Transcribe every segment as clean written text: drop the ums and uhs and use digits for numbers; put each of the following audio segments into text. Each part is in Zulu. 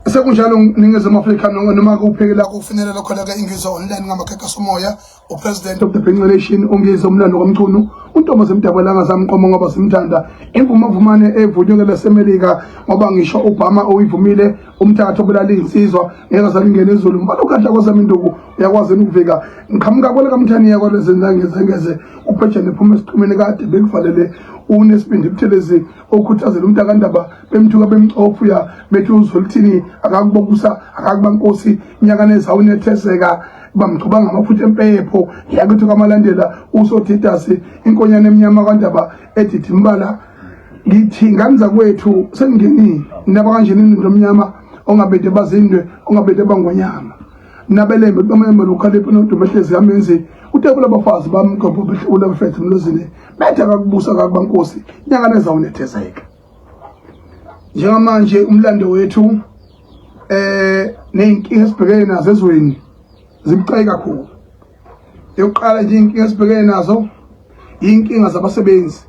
sekunjalo ningezama Africa noma kuphekela kufinyelela khona ke Ingizwa online ngamakhekhe somoya upresident of the Benga Nation ongizwe umlando kaMchunu uNtombazane Mdabulanga zamqomo ngoba simthanda imvumavumane evunyelwe eMelika ngoba ngisho Obama oyivumile umthatho bulala insizwa ngeke salingene ezulu mbalo kadla kwazama induku uyakwazi ukuvika ngiqhamuka kwele kaMthani yakho lezenzangeze uphejane phuma esiqhumeni kade bekuvalele unesibindi buthelezi okhuthazela umuntu akandaba bemthuka bemcofu ya bethu uzolithini akakubokusa akakubankosi inyaka nezawunethezeka bamthuba ngamafutha empepho yakuthi kwamalandela usothetasi inkonyane eminyama kandaba edithi imbala ngithi nganza kwethu sengingenile naba kanjeni into omnyama ongabede bazindwe ongabede bangonyama nabelembe bamembe lokhalipho nodumehlezi yamenzi utebula abafazi bamgqopho behlula befethu mlozini betha akakubusa kakubankosi inyanga nezawunethezeka njengamanje umlando wethu nenkinga esibhekene nazo ezweni zibucayi kakhulu yokuqala nje inkinga esibhekene nazo inkinga zabasebenzi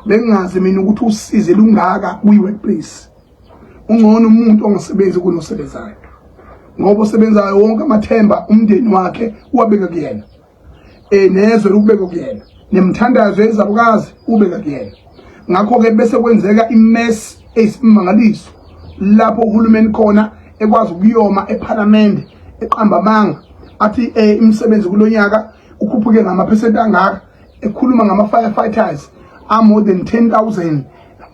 bengazi mina ukuthi usize lungaka kwi-workplace ungcono umuntu ongasebenzi kunosebenzayo ngoba osebenzayo wonke amathemba umndeni wakhe uwabeka kuyena nezwe ukubeka kuyena nemthandazo ezabukazi ubeka kuyena ngakho ke bese kwenzeka imess esimangaliso lapho uhulumeni khona ekwazi ukuyoma eParliament eqamba amanga athi imisebenzi kulonyaka ukhuphuke ngamaphesenti angaka ekhuluma ngama-firefighters more than 10,000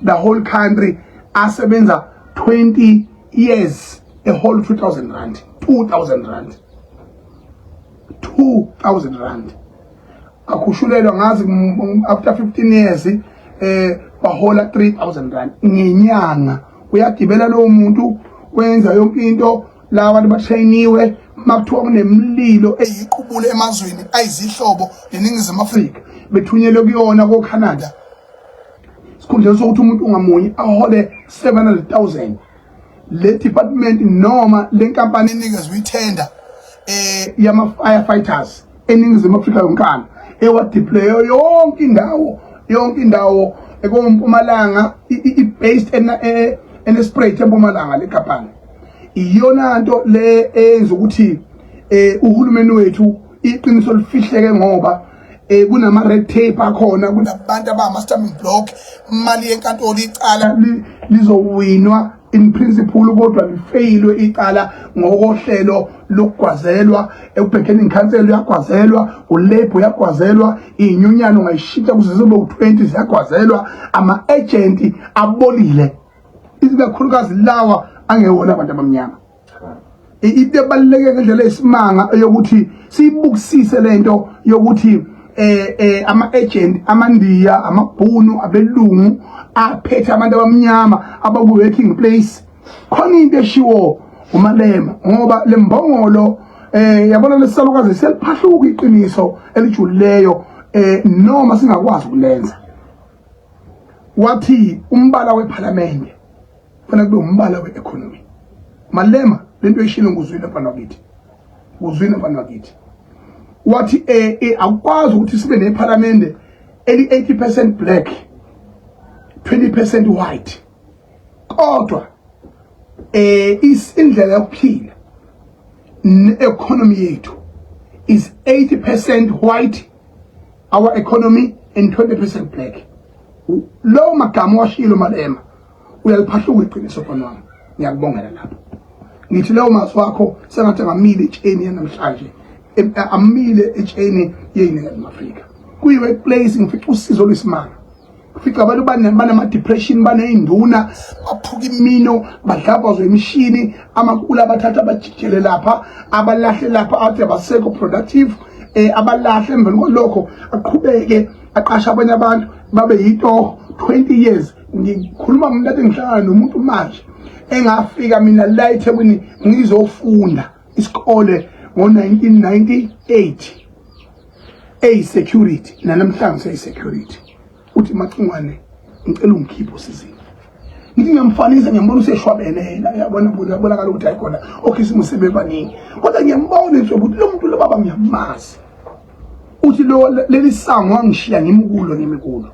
the whole country asebenza 20 years a whole 2,000 rand akhushulelwa ngazi after 15 years bahola 3,000 rand ngenyanga uyagibela lo muntu wenza yonke into la abantu batrayiniwe makuthiwa kunemlilo eyiqubule emazweni ayizihlobo leningizimu Afrika bethunyelwe kuyona ko Canada sikhundleni sokuthi umuntu ungamunye ahole 700,000 le department noma le nkampani enikezwe ithenda yama firefighters eningizimu Afrika yonkana ewadeploy yonke indawo ekompumalanga i-based enespread empumalanga le kampani iyona nto le enza ukuthi uhulumeni wethu iqiniso lifihleke ngoba kunama red tape akhona kunabantu abama stumbling block imali yenkantolo icala lizowinwa in principle kodwa lifailwe icala ngokohlelo lokugwazelwa eBurkening Council yakwazelwa uLabor yakwazelwa inyunyana ungayishintsha kuze zibe u20 ziyagwazelwa ama agent abolile izikakhulukazi lawa angewona abantu abamnyama into ebaluleke ngendlela esimanga yokuthi siyibukisise lento yokuthi ama agent amandiya amabhunu abelungu aphethe abantu abamnyama abaku working place khona into eshiwo umalema ngoba lembongolo yabona lesalukazi seliphahluka iqiniso elijulileyo noma singakwazi ukulenza wathi umbala weParliament fana kube umbala weeconomy malema lento eshilo nguzwini afana wakithi wathi akwazi ukuthi sibe neParliament eli 80% black 20% white kodwa indlela yokuphila economy yethu is 80% white our economy and 20% black lo magama washilo malema uyaliphahluka iqiniso fana wami ngiyakubongela lapho ngithi leyo mazi wakho sengathi ngamile etsheni yanamhlanje amile etsheni yeNingizimu Afrika kuyi-workplace ngifica usizo lwesimanga ngifica abantu banama depression baneyinduna baphuka imino badlabazwe imishini amakula abathatha abajikele lapha abalahle lapha athi abasekho productive abalahle emveni kwalokho aqhubeke aqasha abanye abantu babe yito 20 years ngikhuluma ngomntu engihlangana nomuntu manje engafika mina la eThekwini ngizofunda isikole ngo1998 security namhlanje security uthi Macingwane ngicela ungikhiphe usizini ngithi ngiyamfanisa ngiyambona useshwabene yabona kaloku ukuthi ayikhona okay simusebe baningi kodwa ngiyambona nje ukuthi lo muntu lo baba ngiyamazi uthi lo leli sango wangishiya ngimikulo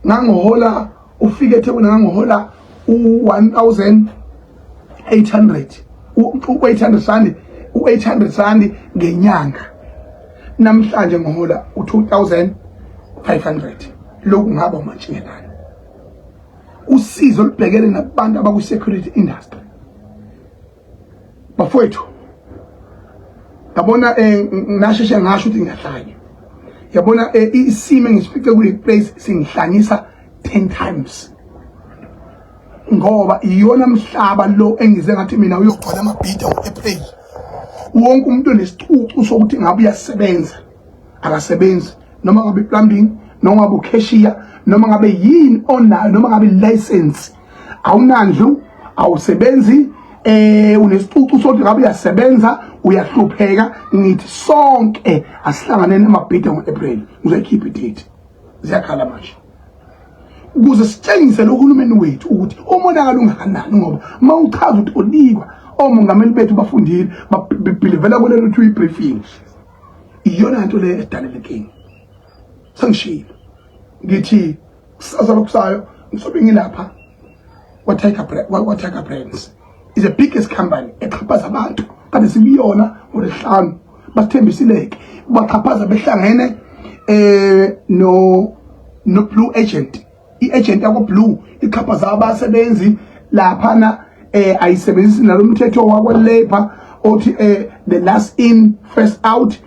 ngangihola ufike eThekwini ngangihola u1800 u800 rand u800 rand ngenyanga. Namhlanje ngihola u2500. Lokhu ngaba umantshingelana. Usizo olubhekele nabantu abaku security industry. Bafowethu yabona ngasheshe ngasho ukuthi ngiyahlanya. Yabona isimo ngisifike kule place singihlanyisa 10 times. Ngoba iyona mhlaba lo engize ngathi mina uyogcwala amabhida ngoApril. Wonke umuntu onesicucu sokuthi ngabe uyasebenza akasebenzi, noma ngabe plumbing, noma ngabe cashier, noma ngabe yini onayo, noma ngabe license, awunandlu, awusebenzi, unesicucu sokuthi ngabe uyasebenza, uyahlupheka. Ngithi sonke asihlangane namabhida ngoApril ngizoyikhipha idate. Ziyakhala manje ukuze sitshengise lohulumeni wethu ukuthi umonakalo ungakanani, ngoba mawuchaza ukuthi olikwa omongameli bethu bafundile babhilivela kulelo ukuthi uyibriefing. Iyona nto le edalelekile. Sengishilo ngithi kusasa lokusayo ngisobe ngilapha Tiger Brands is the biggest company exhaphaza abantu kanti sibiyona ngolesihlanu basithembisileke baxhaphaza behlangene no Blue Agent. I-agent yakho Blue iqhaphaza abasebenzi laphana ayisebenzisi nalomthetho wakwa labor othi the last in first out.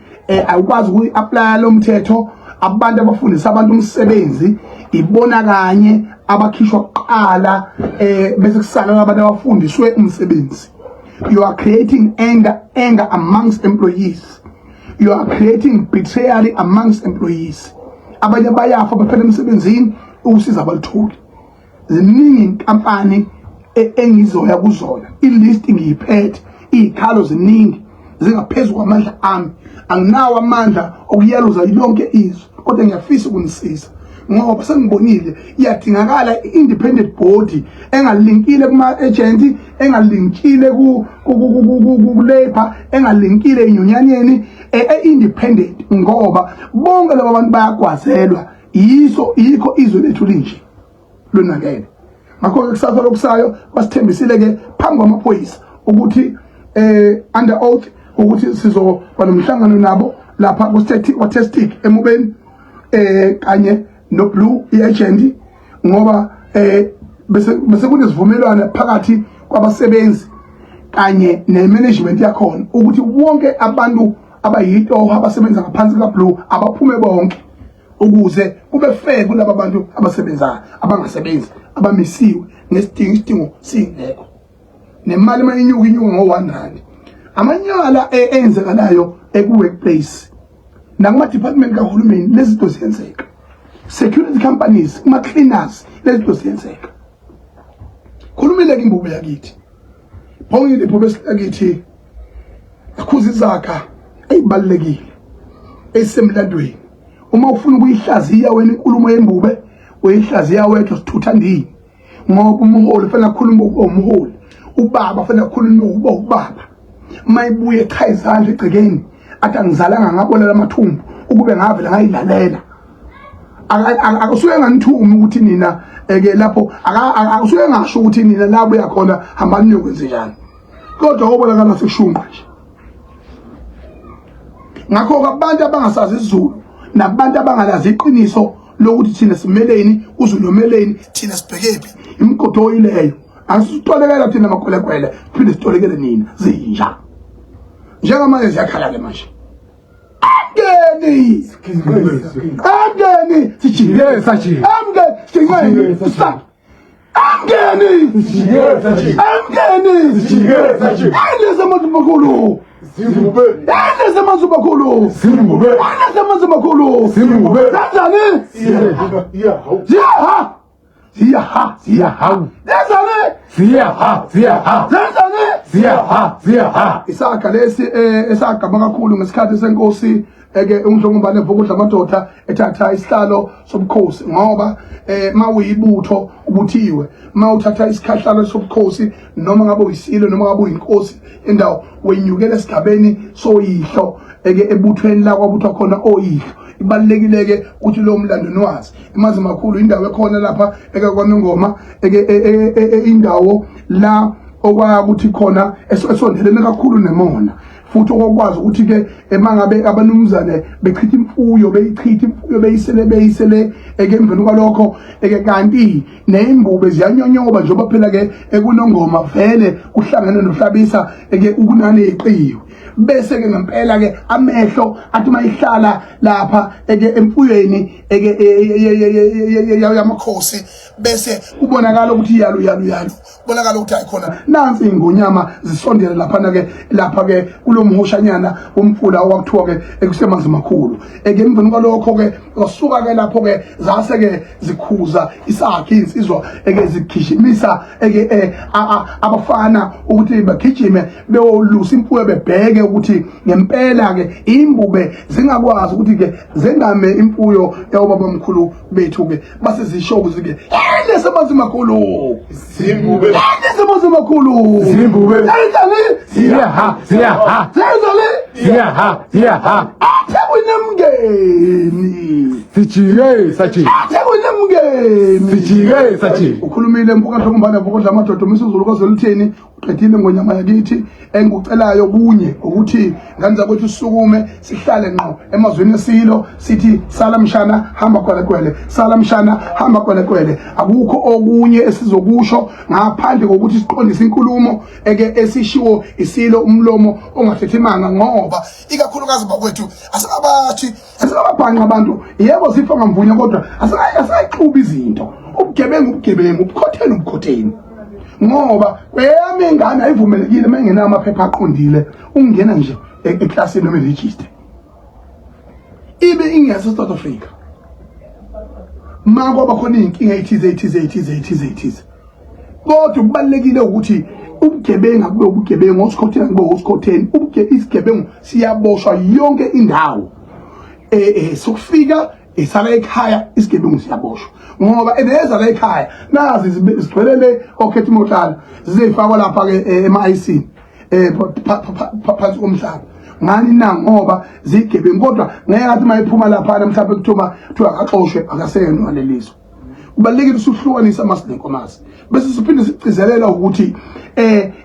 Awukwazi ukuyi-apply lo mthetho. Abantu abafundisa abantu umsebenzi ibona kanye abakhishwa kuqala bese kusala abantu abafundiswe umsebenzi. You are creating anger amongst employees. You are creating betrayal amongst employees. Abanye bayafa baphela emsebenzini usiza abalitholi. Ziningi inkampani engizoya kuzona, ilist ngiyiphethe, izikhalo ziningi zingaphezulu kwamandla ami. Anginawo amandla okuyaluza yonke izwe, kodwa ngiyafisa ukunisiza ngoba sengibonile iyadingakala i-independent body engalinkile kuma agent, engalinkile ku labor, engalinkile enyonyanyeni, independent, ngoba bonke laba bantu bayagwazelwa yikho izwe lethu linje lonakele. Ngakho ke kusasa lokusayo basithembisile ke phambi kwamaphoyisa ukuthi under oath ukuthi sizoba nomhlangano nabo lapha ku-testic emubeni kanye no Blue i-agent, ngoba bese kunesivumelwano phakathi kwabasebenzi kanye ne-management yakhona ukuthi wonke abantu abayitoho abasebenza ngaphansi kaBlue abaphume bonke ukuze kube fair kulabo bantu abasebenzayo, abangasebenzi, abamisiwe ngesidingo singekho. Nemali mayinyuka ngo-1 rand. Amanyala enzekalayo eku-workplace nakuma-department kahulumeni lezi zinto ziyenzeka. Security companies, kuma-cleaners, lezi zinto ziyenzeka. Khulumile-ke imbubo yakithi. Phongile imbubo yakithi akhuza izakha ezibalulekile ezisemlandweni. Uma ufuna ukuyihlaziya wena inkulumo yembube, uyihlaziya wedwa sithutha ndini. Ngoba umholi fanele akhulume umholi, ubaba fanele akhulume ubaba. Mayibuye cha izandla egcekeni athi angizalanga ngabolela amathumbu ukube ngavela ngayilalela. Akusuke nganithumi ukuthi nina ke lapho akusuke ngasho ukuthi nina labo yakhona hambani niyokwenzenjani, kodwa obonakala sekushunqa nje. Ngakho abantu abangasazi isiZulu nabantu abangalazi iqiniso lokuthi thina simeleni uzulomeleni thina sibhekephi imgodo oyileyo asitolekela thina makwelekwele phinde sitolekele nina zinja njengamanje ziyakhala ke manje. Angeni sijike sathi angeni stop angeni sijike sathi angeni sijike sathi aleza mazumakulu Zimbabwe aleza mazumakulu Zimbabwe aleza mazumakulu Zimbabwe kanjani ziyaha isakha lesi esagama kakhulu ngesikhathi senkosi uMdlongomane Vukudla amadoda ethatha isihlalo sobukhosi, ngoba mawuyibutho ubuthiwe mawuthatha isikhahlalo sobukhosi noma ngabe uyisilo noma ngabe uyinkosi endawo wenyukela esigabeni soyihlo ebuthweni la kwabuthwa khona oyihlo ibalekileke ukuthi lo mlando nwazi imazi makhulu indawo ekhona lapha ekwaNongoma indawo la okwaya ukuthi khona esondelene kakhulu nemona futhi okwazi ukuthi ke emangabe abanumzane bechitha imfuyo beyisele emveni kwalokho kanti neingube ziyanyonyoba njengoba phela ke ekuNongoma vele kuhlangene nohlabisa ukunane eqiwe bese ke ngempela ke amehlo athi mayihlala lapha emfuyweni yamakhosi bese kubonakala ukuthi yalo bonakala ukuthi ayikhona nansi ingonyama zisondele lapha ke kulomhoshanyana umfula owakuthiwa ke ekusemanzi makhulu emveni kwalokho ke wasuka ke lapho ke zase ke zikhuza isakhe insizwa zigijimisa abafana ukuthi bagijime beyolusa imfuyo bebheke ukuthi ngempela ke ingube zingakwazi ukuthi ke zengame imfuyo yababamkhulu bethu ke base zisho ukuthi ke lesemanzi makhulu Zimbabwe. Lesemanzi makhulu Zimbabwe. Ziyaha. Athebunemngeni. Sijike sathi. Athebunemngeni. Sijike sathi. Ukhulumile mbuka ntombana vokudla amadoda umisizulo kwaZolitheni uqedile ngonyama yakithi engikucelayo kunye ukuthi nganza kwethu usukume sihlale ngqo emazweni esilo sithi sala mshana hamba kwelekwele sala mshana hamba kwelekwele akukho okunye esizokusho ngaphandle kokuthi siqondise inkulumo esishiwo isilo umlomo ongathethemanga ngoba ikakhulukazi bakwethu asingababhanqa abantu yebo sifa ngamvunya kodwa asayixuba izinto ubugebengu ubukhotheni ngoba kweyami ingane ayivumelekile mangena amaphepha aqondile ungena nje eclassini noma register ibe ingese South Africa mako bakhona inkinga ethize kodwa kubalekile ukuthi ubugebengu kube ubugebengu osikhotheni kube osikhotheni isigebengu siyaboshwa yonke indawo sokufika isala ekhaya isigebengu siyaboshwa ngoba ebeza la ekhaya nazi zigcwelele okhethi mohlala zizefakwa lapha ke ema-IC phansi komhlaba ngani na ngoba zigebengu kodwa ngeke athi mayiphuma lapha mhlawumbe kuthiwa akaxoshwe akasenwa lelizo kubalekile usihlukanisa amasinenkomazi bese siphinde sigcizelela ukuthi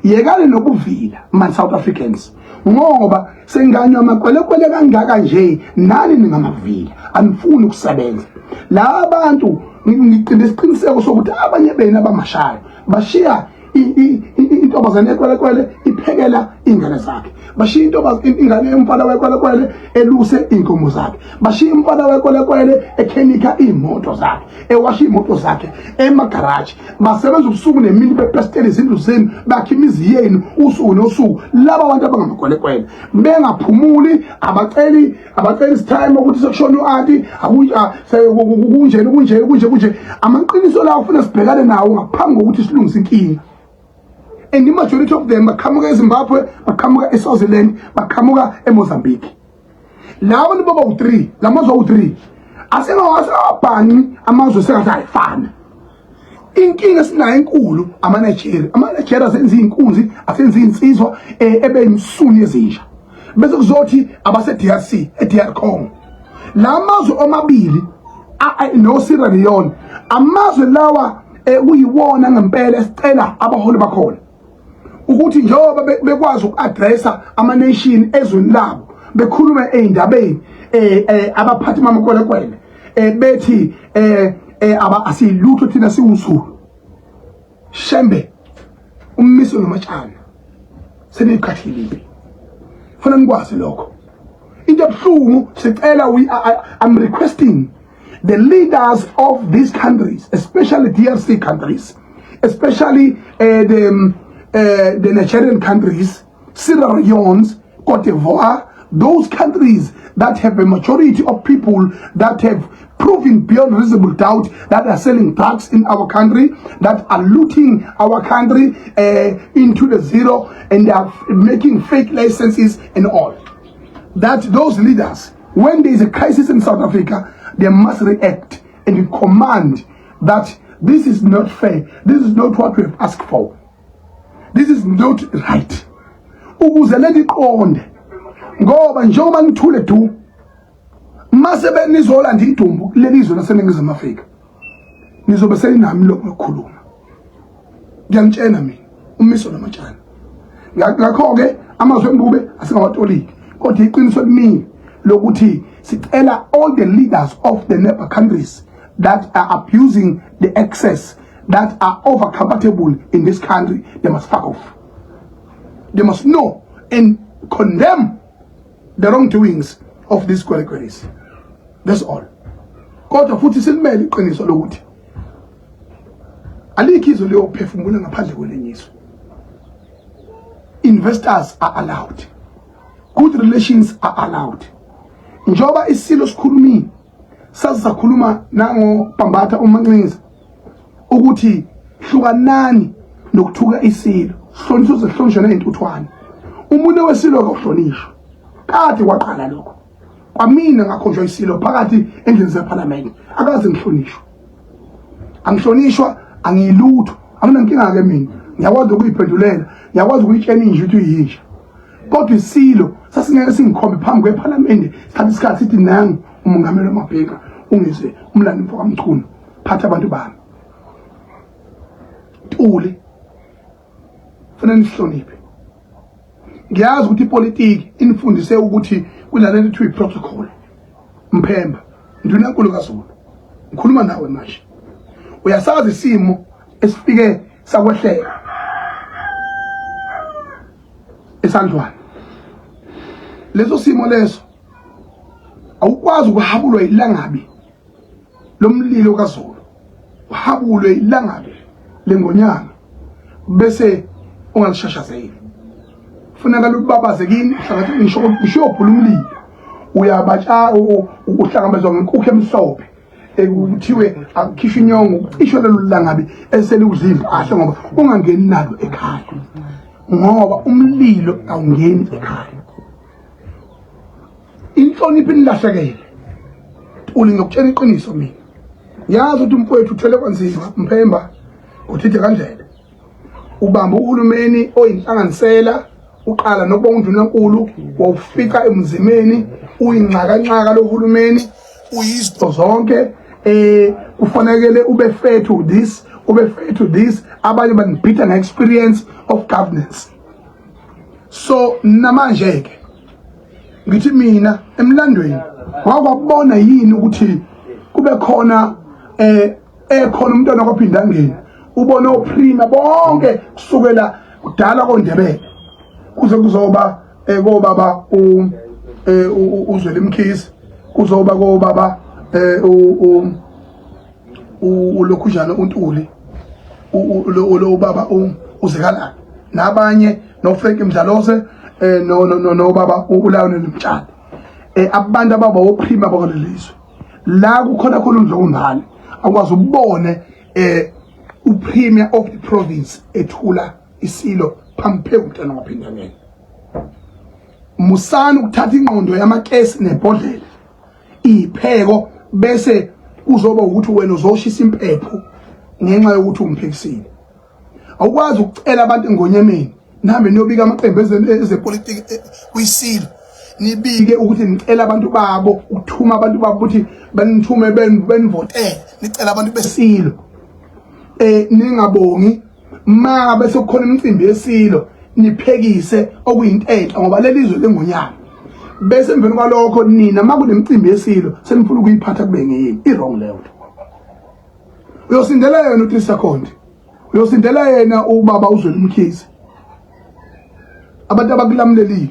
yekale nokuvila man South Africans ngoba senganywa amakwelekwele kangaka nje nani ningamavila anifuni ukusebenza la abantu ngiqinde isiqiniseko sokuthi abanye bena abamashayo bashiya intombazane ekwelekwele iphekela ingane zakhe bashiya ingane yomfana wekwelekwele eluse inkomo zakhe bashiya umfana wekwelekwele ekhenika imoto zakhe ewasha imoto zakhe emagaraji basebenza ubusuku nemini bepestele izindlu zenu bakhe imizi yenu usuku nosuku laba abantu abangamakwelekwele bengaphumuli abaceli isitime ukuthi sekushona uanti kunje amaqiniso lawo ufuna sibhekane nawo ngaphambi kokuthi silungise inkinga. And the majority of them baqhamuka eZimbabwe, baqhamuka eSwaziland, baqhamuka eMozambique. Lawo ni baba u3, lamazwe u3. Asengawabhani amazwe sengathi ayifana. Inkinga esinayo enkulu ama-Nigeria asenza inkunzi, asenza insizwa ebeyimsuni ezintsha. Bese kuzothi abase-DRC, eDR Congo. Lamazwe omabili no Sierra Leone, amazwe lawa kuyiwona ngempela esicela abaholi bakhona ukuthi njengoba bekwazi uku-addressa ama-nation ezweni labo bekhulume ey'ndabeni abaphathi bamakwelekwele bethi asiyilutho thina siwusulu shembe ummiso nomatshana seniyikhathilile funa nikwazi lokho into ebuhlungu sicela I'm requesting the leaders of these countries, especially DRC countries, especially the Nigerian countries, Sierra Leone, Cote d'Ivoire, those countries that have a majority of people that have proven beyond reasonable doubt that are selling drugs in our country, that are looting our country into the zero, and they are making fake licenses and all. That those leaders, when there is a crisis in South Africa, they must react and command that this is not fair. This is not what we have asked for. This is not right. Ukuze leli qonde ngoba njengoba ngithule du mase benizolanda idumbu kulelizwe laseNingizimu Afrika nizobe selinami lokukhuluma ngiyangitshena mina umiso namatshana ngakho ke amazwe engibube asingawatoliki kodwa iqiniso kimi lokuthi sicela all the leaders of the neighbor countries that are abusing the access that are over comfortable in this country, they must fuck off. They must know and condemn the wrongdoings of these qualities. That's all. Kodwa futhi silimele iqiniso lokuthi alikho izwe liyophefumula ngaphandle kwelenyiso. Investors are allowed. Good relations are allowed. Njoba isilo sikhulumile sasakhuluma nango Bambatha uManqinza ukuthi hlukanani nokuthuka isilo hlonishwe zehlonishwe nentuthwane umuntu wesilo akuhlonishwa kade kwaqala lokho kwamina ngakhonjwa isilo phakathi endlini zeParliament akaze ngihlonishwa angihlonishwa angilutho anginankinga ke mina ngiyakwazi ukuyiphendulela ngiyakwazi ukuyitshena inje ukuthi uyisha kodwa isilo sasingeke singikhombe phambi kweParliament isikhathi sithi nangu umongameli waMabheka ungise umlando mfoko kaMchunu phatha abantu bami Ule fanele nihloniphe ngiyazi ukuthi ipolitiki inifundise ukuthi kunalento ethiwa iprotocol Mphemba ndunankulu kaZulu ngikhuluma nawe manje uyasazi isimo esifike sakwehleka eSandlwane leso simo leso awukwazi ukuhabulwa ilangabi lomlilo kaZulu uhabulwe ilangabi lengonyama bese ungalishashazeli funeka lubabaze kini hlangathi ngishophula umlilo uyabatsha uhlangabezwa ngenkukhu emhlophe ekuthiwe akukhishwe inyongo ucishwe lelo langabi esele udlile kahle ngoba ungangeni nalo ekhaya ngoba umlilo awungeni ekhaya inhlonipho nilahlekele uli ngokutshela iqiniso mina yazi ukuthi umfowethu uthele kwanzima Mphemba uthithe kanjena ubamba uhulumeni oyinhlanganisela uqala nokubonga uNdunankulu wawufika emzimeni uyinxaka lo hulumeni uyizinto zonke kufanele ube fair to this ube fair to this abanye banibhida ngeexperience of governance so namanje ke ngithi mina emlandweni wakwabona yini ukuthi kube khona ekhona umntwana kwaphinda ngene ubona oprima bonke kusukela kudala koNdebele kuze kuzoba kobaba uZweli Mkhize kuzoba kobaba ulokhujana uNtuli lo baba uZekalani nabanye noFrank Mdlalose no baba uLawuni Mtshali abantu ababa oprima bakulelizwe la kukhona umdlondlalo akwazi ubone upremier of the province ethula isilo phambi umntana ngaphinda ngene musana ukuthatha ingqondo yamakesi nebhodlela ipheko bese kuzoba ukuthi wena uzoshisa impepho ngenxa yokuthi umphekisile awukwazi ukucela abantu engonyemeni nahambe niyobika amaqembu ezepolitiki kuyisilo nibike ukuthi nicela abantu babo ukuthuma abantu babo ukuthi banithume benivotele nicela abantu besilo ningabongi mabe sekukhona imicimbi yesilo niphekise okuyintenhla ngoba lelizwe lengonyama bese emveni kwalokho nina makunemicimbi yesilo senifuna ukuyiphatha kube ngeyini i-wrong level uyosindela yena uTrista Khonde uyosindela yena ubaba uZweli Mkhize abantu abakulamlelile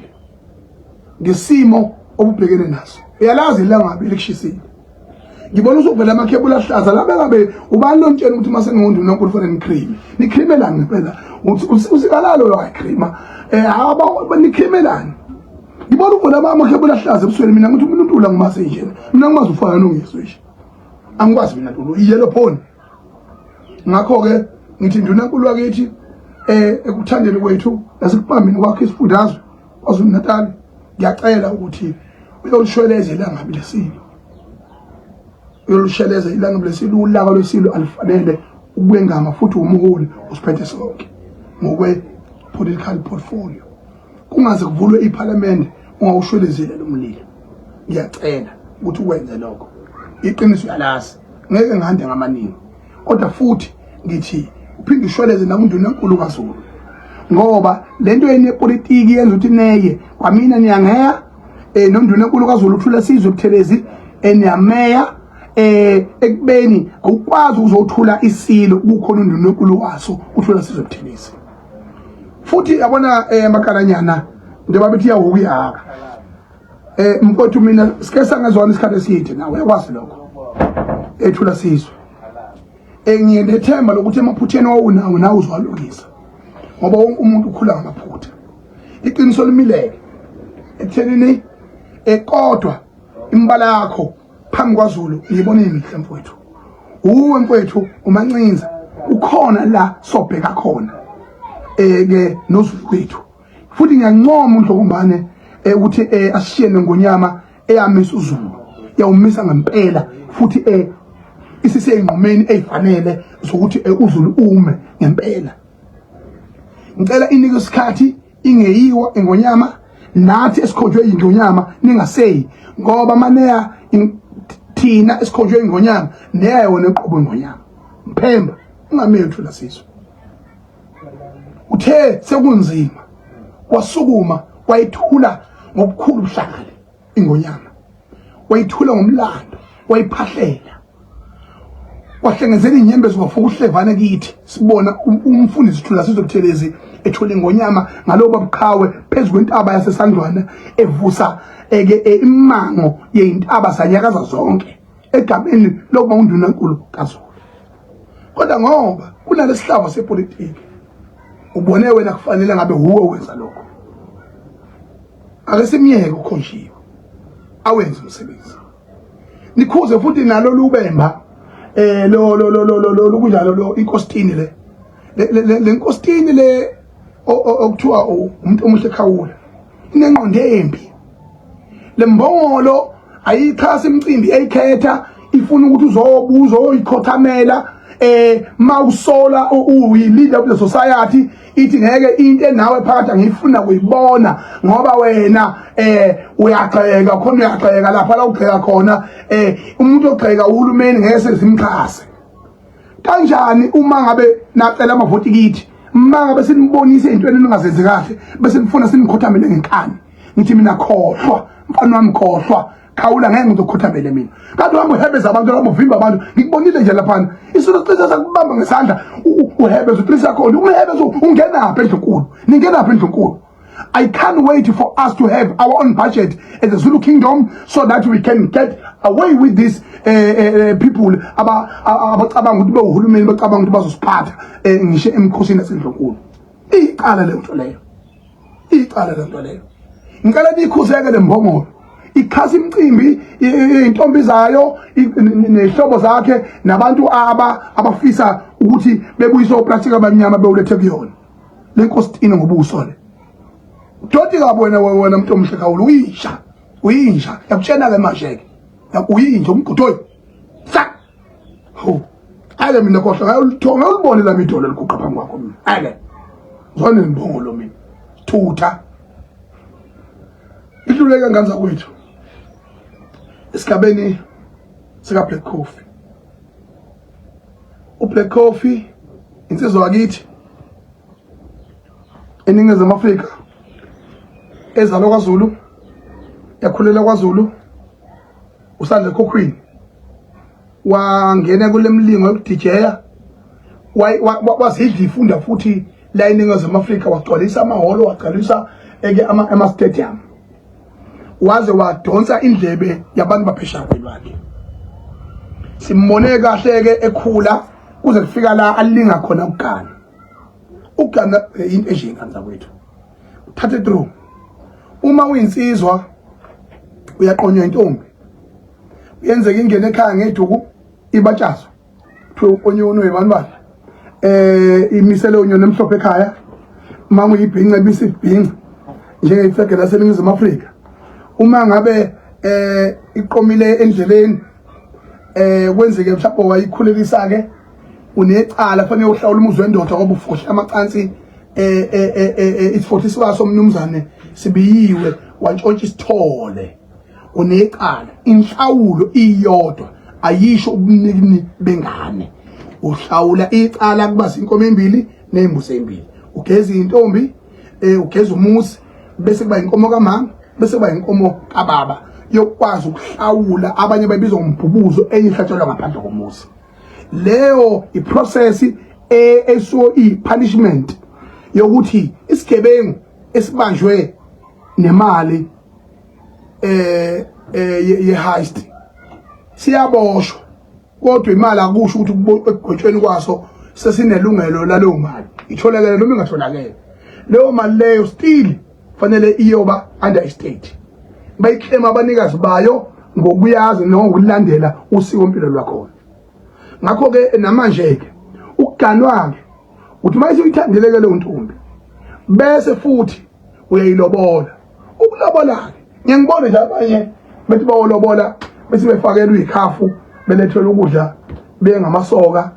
ngesimo obubhekene naso uyalazi ilangabi likushisile ngibona usuvela amakhebula ahlaza labe ngabe ubani lontshela ukuthi mase ngondunankulu fanele nikrimelani ngempela usikalalo lo ayikrima aba nikrimelani ngibona uvela amakhebula ahlaza ebusweni mina ngithi umuntu untula ngimase nje mina ngimazi ufana nongeswe angikwazi mina ntulo iyelo phone ngakho ke ngithi ndunankulu wakithi ekuthandeni kwethu nasekubambeni kwakhe isifundazwe kwaZulu Natal ngiyacela ukuthi uyolishweleza ilangabi lesilo uyolishweleza ilangabi lesilo ulaka lwesilo alifanele ukubengama futhi umuholi usiphethe sonke ngokwe political portfolio kungaze kuvulwe iParliament ungawushwelezile lo mlilo ngiyacela ukuthi ukwenze lokho iqiniso yalazi ngeke ngihande ngamaningi kodwa futhi ngithi uphinde ushweleze nakunduna enkulu kaZulu ngoba lento yenepolitiki yenza ukuthi neye kwamina niyangeya nonduna enkulu kaZulu uthula sizwe Buthelezi niyameya ekubeni ukwazi uzothula isilo kukhona unduna enkulu waso uthula sizwe Buthelezi futhi yabona makalanyana njengoba bethi yawukuyaka mfowethu mina sike sangezona isikhathi eside nawe yakwazi lokho ethula sizwe ngiyethemba lokuthi emaphutheni wawunawo nawe uzwalungisa ngoba wonke umuntu ukhula ngamaphutha iqiniso limileke ethenini kodwa imbala yakho phambi kwaZulu ngiyibona imihle mfowethu uwe mfowethu umancinza ukhona la sobheka khona ke noZulu wethu futhi ngiyancoma uNdlovumbane ukuthi asishiyene ngonyama eyamisa uZulu yawumisa ngempela futhi isiseyingqomeni ezifanele zokuthi uZulu ume ngempela ngicela inike isikhathi ingeyiwa engonyama nathi esikhonjwe ingonyama ningaseyi ngoba maneya thina esikhonjwe ingonyama neyayo neqobo ingonyama Mphemba ungamethu lasizwe uthe sekunzima wasukuma wayithula ngobukhulu ubuhlakani ingonyama wayithula ngomlando wayiphahlela wahlengezela inyembezi wafuka uhlevane kithi sibona umfundisi sithula sizobuthelezi ethula ingonyama ngaloba buqhawe phezulu kwentaba yasesandlwana evusa imango yeintaba sanyakaza zonke egameni lokuba unduna enkulu kaZulu kodwa ngoba kunalesihlava sepolitiki ubone wena kufanele ngabe huwe wenza lokho ake simyeke ukhonjiwe awenze umsebenzi nikhuze futhi nalo lubemba lo kunjalo lo inkostini le inkostini le okuthiwa umuntu omuhle ekhawula inengqondo embi lembongolo ayichasa imicimbi eyikhetha ifuna ukuthi uzobuza oyikhothamela mawusola uyi-leader of the society ithi ngeke into nawe phakathi angifuna kuyibona ngoba wena uyagxeka khona uyagxeka lapha la ugxeka khona umuntu ogxeka uhulumeni ngeke simxhase kanjani uma ngabe nacela amavoti kithi mangabe sinibonise intweni ningazenzi kahle bese nifuna sinikhothamele ngenkani ngithi mina khohlwa mfana wami khohlwa khawula ngeke ngizokhothamele mina kanti uhambe uhebeza abantu lamuvimba abantu ngikubonile nje lapha isilo cishe sakubamba ngesandla uhebeza utrisa khona umhebeza ungena apha endlunkulu ningena apha endlunkulu I can't wait for us to have our own budget as the Zulu Kingdom so that we can get away with these people abacabanga ukuthi behulumeni bacabanga ukuthi bazosiphatha ngisho emkhosini nasendlunkulu iqala lento leyo ngicela nikhuzeke lembongolo ikhasi imicimbi intombi zayo nehlobo zakhe nabantu abafisa ukuthi bebuyise oplastic abamnyama bewulethe kuyona lenkostini ngobuso le Doti kabo wena mntu omhle khawula uyinja yakutshena ke manje ke yakuyinja umgquthoyi sa ho ake mina khohlwa ngayolithonga ulibone la midolo likuqa phambi kwakho mina ake zona imbongolo mina thutha ihluleka nganza kwethu esigabeni sika Black Coffee uBlack Coffee insizwa yakithi eNingizimu Afrika ezalwa kwaZulu yakhulela kwaZulu usandle kokweni wangena kule mlingo yokuDJya wasidla ifunda futhi la eNingizimu Afrika wagcwalisa amahholo wagcwalisa ama stadium waze wadonsa indlebe yabantu baphesheya kwelwandle simbone kahle ke ekhula kuze kufika la alinga khona ukugana into enjengani zakwethu uthathe through uma uyinsizwa uyaqonywa intombi uyenzeka ingene ekhaya ngeduku ibatshazo kuthiwa onyono yebantwana imisele onyono emhlophe ekhaya mama uyibhinqa ebisa ibhinqa njengefege laseNingizimu Afrika uma ngabe iqomile endleleni kwenzeke mhlawumbe wayikhulelisa ke unecala fanele uhlawula umuzwe wendoda ngoba ufohla amacansi isifothi siba somnumzane sibiyiwe wantshontsha isithole unecala inhlawulo iyodwa ayisho ubunini bengane uhlawula icala kuba inkomo embili nembuzi embili ugeza intombi ugeza umusi bese kuba inkomo kamama bese kuba inkomo kababa yokwazi ukuhlawula abanye babizwa ngombhubuzo eyihlatshelwa ngaphandle komuzi leyo iprocess eso punishment yokuthi isigebengu esibanjwe nemali ye heist siyaboshwa kodwa imali akusho ukuthi ekugotshweni kwaso sesinelungelo laleyo mali itholakala noma ingatholakala leyo mali leyo still fanele iyoba under estate bayiclaim abanikazi bayo ngokuyazi noma ngokulandela usiko impilo lwakho ngakho ke namanje ke ukuganwa uthi mayise uyithandeleke leyo ntombi bese futhi uyayilobola ukulobola ke ngiyibona nje abanye bethi bawolobola bese befakelwa ikhafu belethela ukudla bengamasoka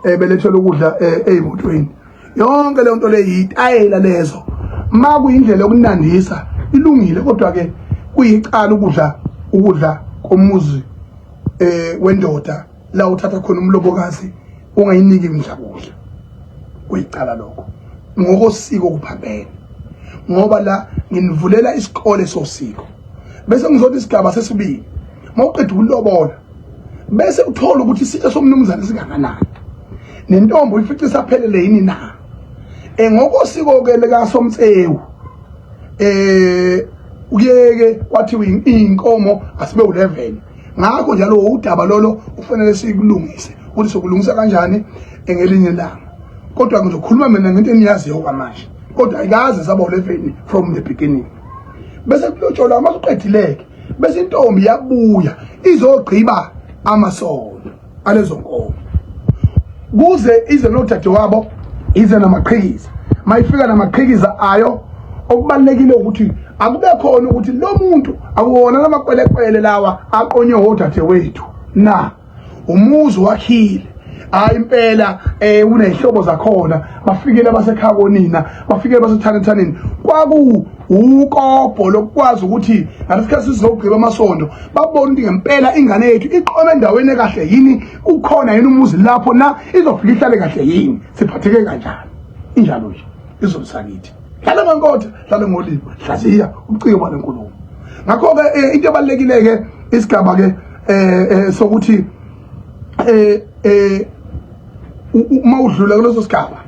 belethela ukudla ezimotweni yonke le nto le yitayela lezo makuyindlela yokunandisa ilungile kodwa ke kuyicala ukudla komuzi wendoda la uthatha khona umlobokazi ungayiniki imidlabuza kuyicala lokho ngokosiko kuphambene ngoba la nginivulela isikole sosiko bese ngizothi isigaba sesibili mawuqeda ukulobola bese uthola ukuthi isitho somnumzane singakanani nentombi uyifica isaphelele yini na ngokosiko ke leka somtsewu uyeke kwathiwa inkomo asibe u11 ngakho njalo udaba lolo ufanele sikulungise ukuthi sokulungisa kanjani ngelinye ilanga kodwa ngizokhuluma mina ngento eniyaziyo kwamanje kodwa ayikaze saba u11 from the beginning bese kulotsholwa amaqedileke bese intombi yabuya izogqiba amasono alezo nkomo kuze ize nodade wabo ize namaqhikiza mayifika namaqhikiza ayo okubalekile ukuthi akube khona ukuthi lo muntu akuwona lamakwelekwele lawa aqonywe odade wethu na umuzi wakhile hayi impela unezihlobo zakhona bafikele basekhaya konina bafikele basethanethaneni kwaku ukobho lokwazi ukuthi ngalesikhathi sizogqiba amasondo babona ukuthi ngempela ingane yethu iqome endaweni kahle yini ukhona yini umuzi lapho na izofika ihlale kahle yini siphatheke kanjani injalo nje izosakithi hlala ngankotha hlala ngolimo hlaziya uciko lenkulumo ngakho ke into ebalekile ke isigaba ke sokuthi uma udlula kuleso sigaba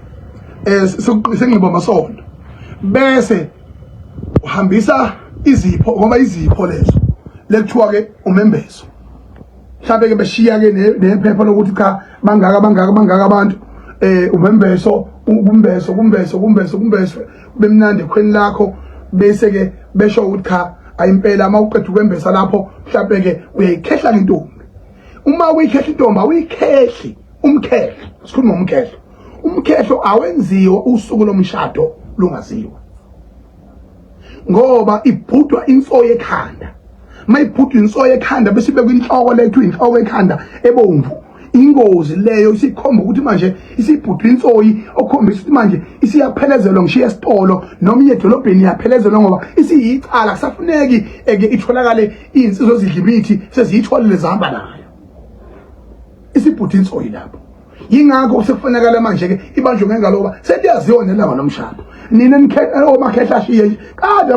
sengqiba amasondo bese uhambisa izipho ngoba izipho lezo lekuthiwa ke umembezo mhlawumbe ke beshiya ke nephepha lokuthi cha bangaka abantu umembezo kumbeso bemnandi khweni lakho bese ke besho ukuthi cha ayimpela mawuqeda ukwembesa lapho mhlawumbe ke uyayikhehla intombi uma uyikhehla intombi awuyikhehli umkhehlo sikhuluma ngomkhehlo umkhehlo awenziwa usuku lomshado lungaziwa ngoba ibhudwa insoye ekhanda mayibhudwa insoye ekhanda bese beke inhloko lethu inhloko ekhanda ebomvu ingozi leyo isikhomba ukuthi manje isibhudwa insoyi okhombisa ukuthi manje isiyaphelezelwa ngishiya esitolo noma iyedolobheni yaphelezelwa ngoba isiyicala kusafuneki eke itholakale insizwe ezidlimithi seziyitholile zihamba nayo isibhudwa insoyi lapho yingakho sekufanele manje ke ibanjwe ngengaloba seliyaziwa nelanga lomshado nina nikhehla omakhehla shiye kade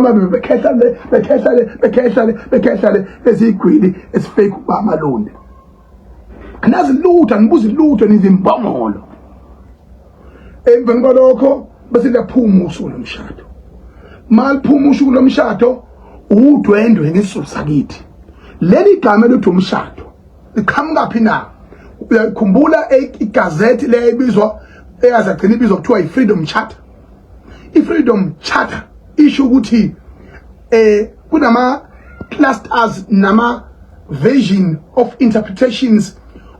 bekehlale ezigwili esifake kwamalonde anazi lutho ngibuza lutho nizimbongolo emveni kwalokho bese liyaphuma usuku lomshado maliphuma usuku lomshado udwendwe ngesizulu sakithi leli gama lothi umshado liqhamuka phi na uyakhumbula igazethi leyibizwa eyazagcina ibizwa kuthiwa i-Freedom Charter i-Freedom Charter isho ukuthi kunama clusters nama version of interpretations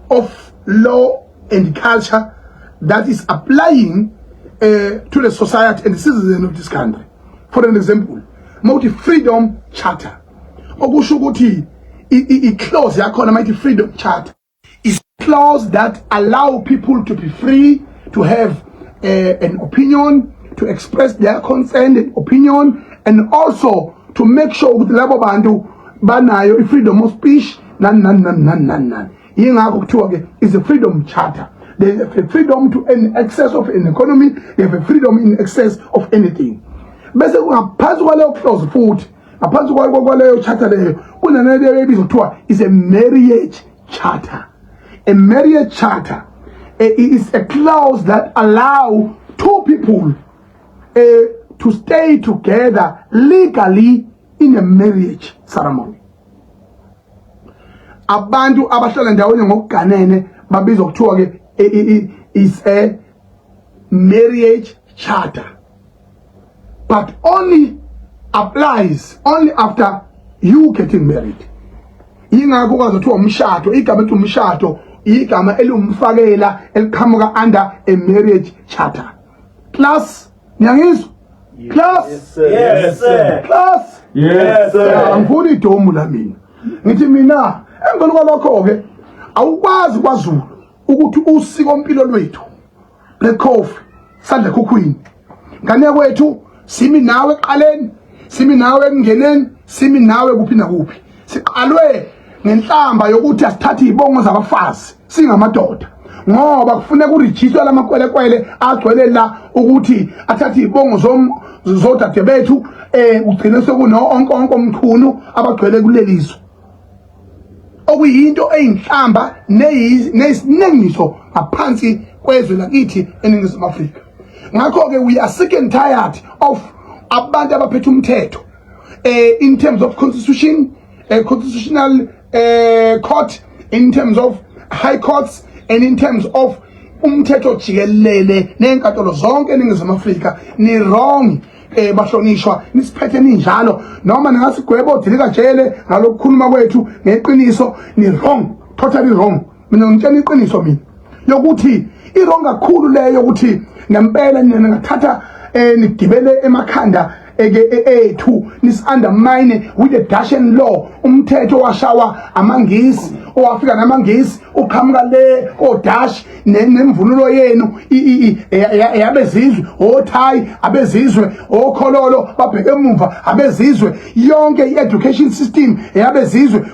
of law and culture that is applying to the society and the citizens of this country. For an example, mawuthi Freedom Charter okusho ukuthi i-clause yakhona mayithi Freedom Charter is a clause that allow people to be free to have an opinion, to express their consent and opinion, and also to make sure ukuthi labo bantu banayo freedom of speech nani. Yingakho kuthiwa ke is a freedom charter. They have a freedom to an access of an economy, they have a freedom in excess of anything. Bese ngaphansi kwaleyo clause futhi, ngaphansi kwaleyo charter leyo, kunanele ebizwa kuthiwa is a marriage charter. A marriage charter is a clause that allow two people to stay together legally in a marriage ceremony. Abantu abahlala ndawonye ngokuganene babizwa kuthiwa ke is a marriage charter, but only applies only after you getting married. Yingakho kwazothiwa umshado, igama ethi umshado igama elumfakela eliqhamuka under a marriage charter. Class, niyangizwa? Class? Yes sir. Class? Yes sir. Angifuni idomu la mina. Ngithi mina emveni kwalokho ke awukwazi kwaZulu ukuthi usiko mpilo lwethu black coffee sandla khukhwini. Ngane kwethu simi nawe eqaleni, simi nawe ekungeneni, simi nawe kuphi nakuphi. Siqalwe ngenhlamba yokuthi asithathe izibongo zabafazi singamadoda, ngoba kufuneka uregister lamakwelekwele agcwele la ukuthi athathe izibongo zodade bethu ugcine sekuno onke umthunu abagcwele kulelizo, okuyinto eyinhlamba nesinengiso ngaphansi kwezwe lakithi eNingizimu Afrika. Ngakho ke we are sick and tired of abantu abaphethe umthetho in terms of constitution, constitutional court, in terms of high courts, and in terms of umthetho jikelele nenkantolo zonke eNingizimu Afrika. Ni wrong bahlonishwa, nisiphethe ninjalo noma ningasigwebo dilika jele ngalokukhuluma kwethu ngeqiniso. Ni wrong, totally wrong. Mina ngitshela iqiniso mina yokuthi wrong kakhulu leyo yokuthi ngempela nina ngathatha nigibele emakhanda ethu nis undermine with the Dashen law, umthetho washawa amangisi owafika namangisi uqhamuka le odash nemvunulo yenu yabezizwe, oThai abezizwe, okhololo babheke emuva abezizwe, yonke i-education system yabezizwe.